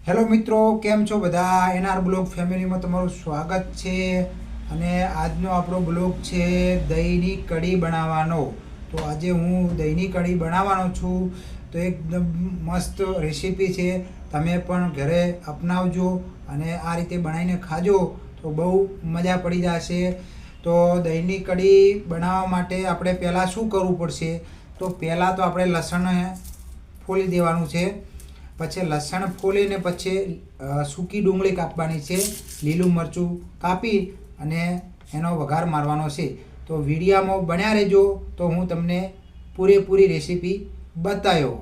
Hello મિત્રો, કેમ છો બધા? એનઆર બ્લોગ ફેમિલીમાં તમારું સ્વાગત છે. અને આજનો આપણો બ્લોગ છે દહીંની કઢી બનાવવાનો. તો આજે હું દહીંની કઢી બનાવવાનો છું. તો એકદમ મસ્ત રેસીપી છે. તમે પણ ઘરે અપનાવજો અને આ રીતે બનાવીને ખાજો તો બહુ મજા પડી જશે. તો દહીંની કઢી બનાવવા માટે આપણે પહેલાં શું કરવું પડશે? તો પહેલાં તો આપણે લસણ ફોલી દેવાનું છે. પછી લસણ ફોલીને પછી સૂકી ડુંગળી કાપવાની છે, લીલું મરચું કાપી અને એનો વઘાર મારવાનો છે. તો વિડીયામાં બન્યા રહેજો તો હું તમને પૂરેપૂરી રેસીપી બતાવ્યો.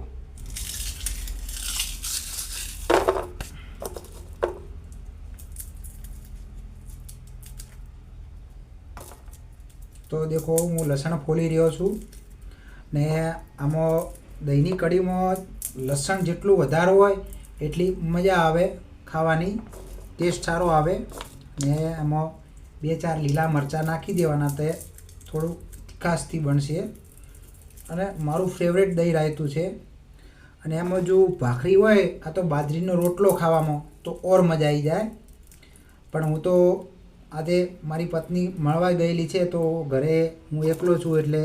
તો દેખો, હું લસણ ફોલી રહ્યો છું ને આમાં દહીંની કઢીમાં લસણ જેટલું વધારે હોય એટલી મજા આવે ખાવાની, ટેસ્ટ સારો આવે. ને એમાં 2-4 લીલા મરચાં નાખી દેવાના, તે થોડું તીખાશથી બનશે. અને મારું ફેવરેટ દહીં રાયતું છે. અને એમાં જો ભાખરી હોય કાં તો બાજરીનો રોટલો ખાવામાં તો ઓર મજા આવી જાય. પણ હું તો આજે મારી પત્ની મળવા ગયેલી છે તો ઘરે હું એકલો છું એટલે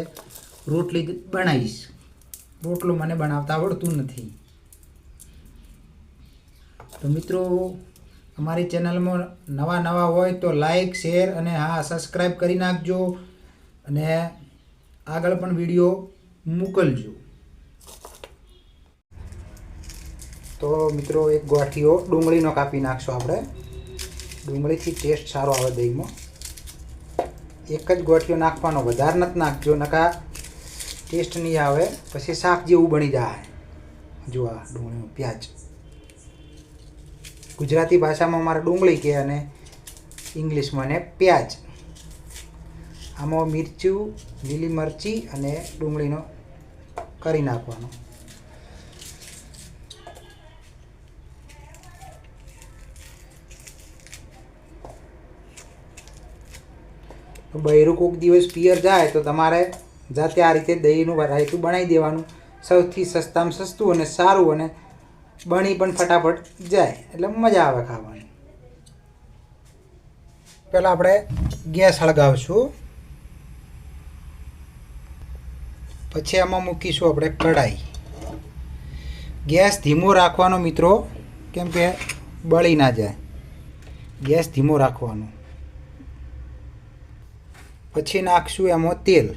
રોટલી બનાવીશ. રોટલો મને બનાવતા આવડતું નથી. તો મિત્રો, અમારી ચેનલમાં નવા હોય તો લાઈક, શેર અને હા, સબસ્ક્રાઈબ કરી નાખજો. અને આગળ પણ વિડીયો મોકલજો. તો મિત્રો, એક ગોઠીઓ ડુંગળીનો કાપી નાખશો આપણે. ડુંગળીથી ટેસ્ટ સારો આવે દહીંમાં. એક જ ગોઠીઓ નાખવાનો, વધારે નથી નાખજો, નકા ટેસ્ટ નહીં આવે, પછી શાક જેવું બની જાય. જો આ ડુંગળીનો પ્યાજ, ગુજરાતી ભાષામાં અમારે ડુંગળી કહે અને ઇંગ્લિશમાં એને પ્યાજ. આમાં મિરચું, લીલી મરચી અને ડુંગળીનો કરી નાખવાનો. તો બૈરું કોઈક દિવસ પિયર જાય તો તમારે જાતે આ રીતે દહીંનું રાયતું બનાવી દેવાનું. સૌથી સસ્તામાં સસ્તું અને સારું, અને બની પણ ફટાફટ જાય એટલે મજા આવે ખાવાની. પહેલાં આપણે ગેસ સળગાવશું, પછી એમાં મૂકીશું આપણે કઢાઈ. ગેસ ધીમો રાખવાનો મિત્રો, કેમ કે બળી ના જાય. ગેસ ધીમો રાખવાનો. પછી નાખશું એમાં તેલ.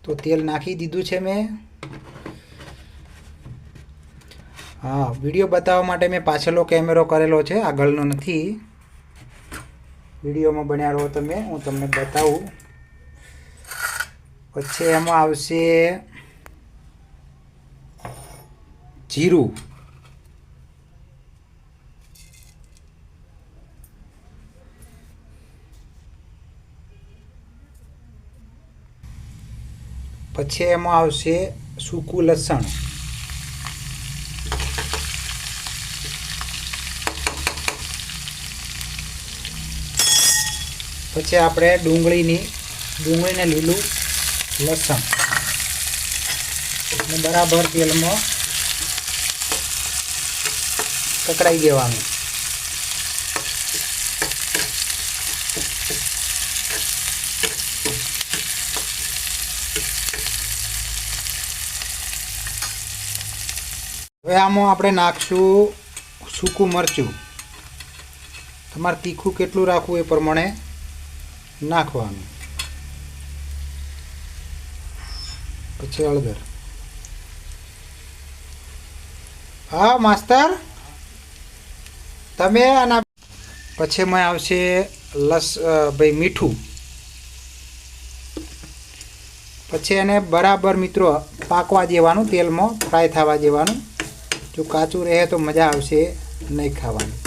તો તેલ નાખી દીધું છે મેં. હા, વિડીયો બતાવવા માટે મેં પાછળનો કેમેરો કરેલો છે, આગળનો નથી. વિડીયોમાં બન્યા રહો તમે, હું તમને બતાવું. પછી એમાં આવશે જીરું, પછી એમાં આવશે સૂકું લસણ, પછી આપણે ડુંગળીને લીલું લસણ અને બરાબર તેલમાં કકડાઈ દેવાનું. હવે આમાં આપણે નાખશું સૂકું મરચું. તમારે તીખું કેટલું રાખવું એ પ્રમાણે નાખવાનું. પછી હળદર. હા માસ્તર, તમે આના પછી એમાં આવશે મીઠું. પછી એને બરાબર મિત્રો પાકવા દેવાનું, તેલમાં ફ્રાય થવા દેવાનું. જો કાચું રહે તો મજા આવશે નહીં ખાવાની.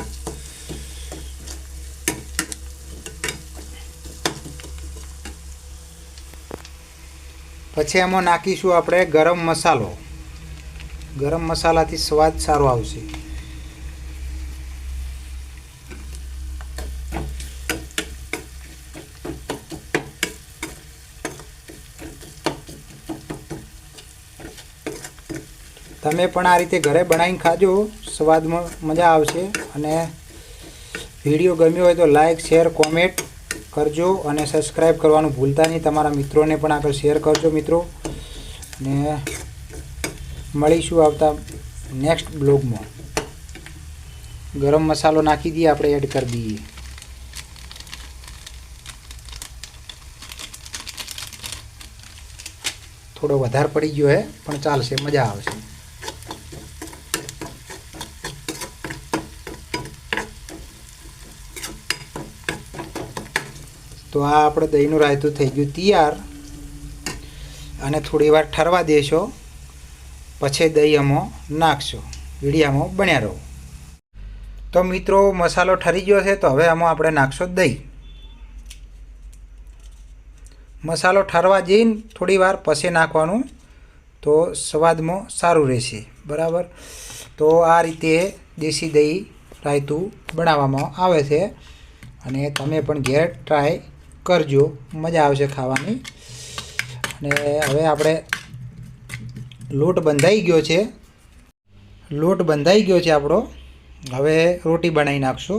પછી એમાં નાખીશું આપણે ગરમ મસાલો. ગરમ મસાલાથી સ્વાદ સારો આવશે. તમે પણ આ રીતે ઘરે બનાવીને ખાજો, સ્વાદમાં મજા આવશે. અને વિડીયો ગમ્યો હોય તો લાઈક, શેર, કોમેન્ટ કરજો અને સબસ્ક્રાઈબ કરવાનું ભૂલતા નહીં. તમારા મિત્રોને પણ આગળ શેર કરજો મિત્રો. ને મળીશું આવતા નેક્સ્ટ બ્લોગમાં. ગરમ મસાલો નાખી દઈએ, આપણે એડ કરી દઈએ. થોડો વધારે પડી ગયો હે પણ ચાલશે, મજા આવશે. તો આ આપણે દહીંનું રાયતું થઈ ગયું તૈયાર. અને થોડી વાર ઠરવા દેશો, પછી દહીં આમાં નાખશો. વિડીયામાં બન્યા રહો. તો મિત્રો મસાલો ઠરી ગયો છે, તો હવે આમાં આપણે નાખશો દહીં. મસાલો ઠરવા જઈને થોડી વાર પછી નાખવાનું, તો સ્વાદમાં સારું રહેશે. બરાબર. તો આ રીતે દેશી દહીં રાયતું બનાવવામાં આવે છે અને તમે પણ ઘેર ટ્રાય કરજો, મજા આવશે ખાવાની. અને હવે આપણે લોટ બંધાઈ ગયો છે, આપણો. હવે રોટી બનાવી નાખશો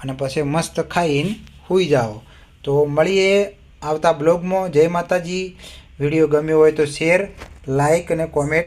અને પછી મસ્ત ખાઈને સૂઈ જાઓ. તો મળીએ આવતા બ્લોગમાં. જય માતાજી. વિડીયો ગમ્યો હોય તો શેર, લાઈક અને કોમેન્ટ